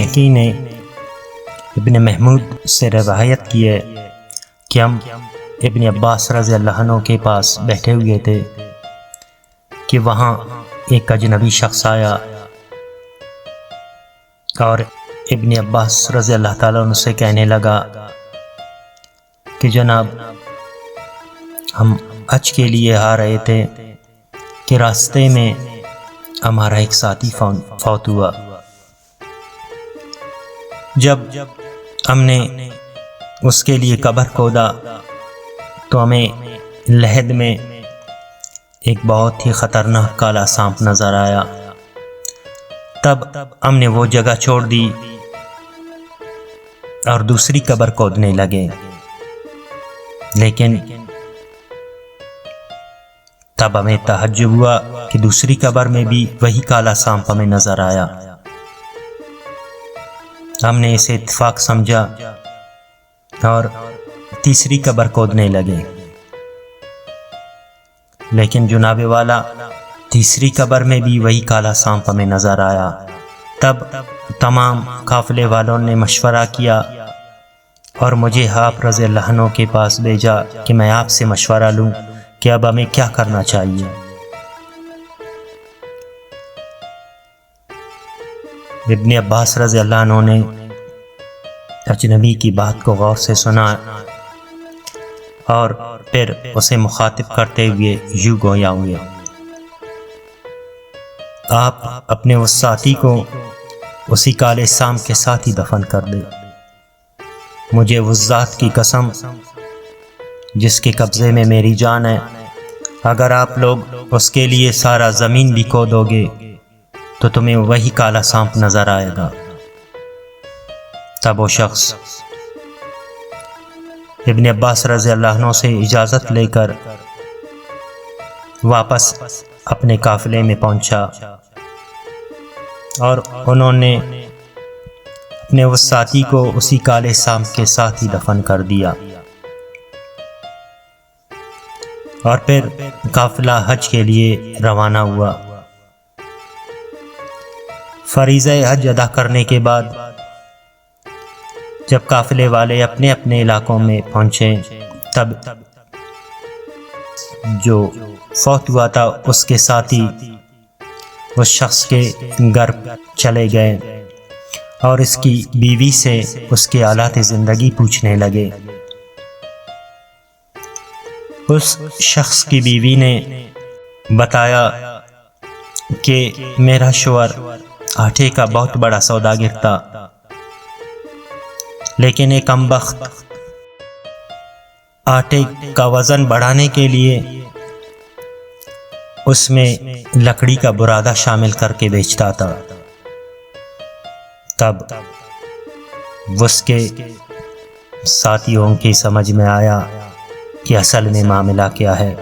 بحقی نے ابن محمود سے روایت کی ہے کہ ہم ابن عباس رضی اللہ عنہ کے پاس بیٹھے ہوئے تھے کہ وہاں ایک اجنبی شخص آیا اور ابن عباس رضی اللہ تعالیٰ عنہ سے کہنے لگا کہ جناب ہم حج کے لیے آ رہے تھے کہ راستے میں ہمارا ایک ساتھی فوت ہوا۔ جب ہم نے اس کے لیے قبر کھودا تو ہمیں لحد میں ایک بہت ہی خطرناک کالا سانپ نظر آیا۔ تب ہم نے وہ جگہ چھوڑ دی اور دوسری قبر کھودنے لگے، لیکن تب ہمیں تعجب ہوا کہ دوسری قبر میں بھی وہی کالا سانپ ہمیں نظر آیا۔ ہم نے اسے اتفاق سمجھا اور تیسری قبر کھودنے لگے، لیکن جناب والا تیسری قبر میں بھی وہی کالا سانپ ہمیں نظر آیا۔ تب تمام قافلے والوں نے مشورہ کیا اور مجھے آپ رضی اللہ عنہ کے پاس بھیجا کہ میں آپ سے مشورہ لوں کہ اب ہمیں کیا کرنا چاہیے۔ ابن عباس رضی اللہ عنہ نے اجنبی کی بات کو غور سے سنا اور پھر اسے مخاطب کرتے ہوئے یوں گویا ہوئے، آپ اپنے اس ساتھی کو اسی کالے سانپ کے ساتھ ہی دفن کر دے۔ مجھے اس ذات کی قسم جس کے قبضے میں میری جان ہے، اگر آپ لوگ اس کے لیے سارا زمین بھی کھودو گے تو تمہیں وہی کالا سانپ نظر آئے گا۔ تب وہ شخص ابن عباس رضی اللہ عنہ سے اجازت لے کر واپس اپنے قافلے میں پہنچا اور انہوں نے اپنے اس ساتھی کو اسی کالے سانپ کے ساتھ ہی دفن کر دیا، اور پھر قافلہ حج کے لیے روانہ ہوا۔ فریضہ حج ادا کرنے کے بعد جب قافلے والے اپنے اپنے علاقوں میں پہنچے، تب جو فوت ہوا تھا اس کے ساتھی اس شخص کے گھر چلے گئے اور اس کی بیوی سے اس کے حالات زندگی پوچھنے لگے۔ اس شخص کی بیوی نے بتایا کہ میرا شوہر آٹے کا بہت بڑا سوداگر تھا، لیکن ایک کمبخت آٹے کا وزن بڑھانے کے لیے اس میں لکڑی کا برادہ شامل کر کے بیچتا تھا۔ تب اس کے ساتھیوں کی سمجھ میں آیا کہ اصل میں معاملہ کیا ہے۔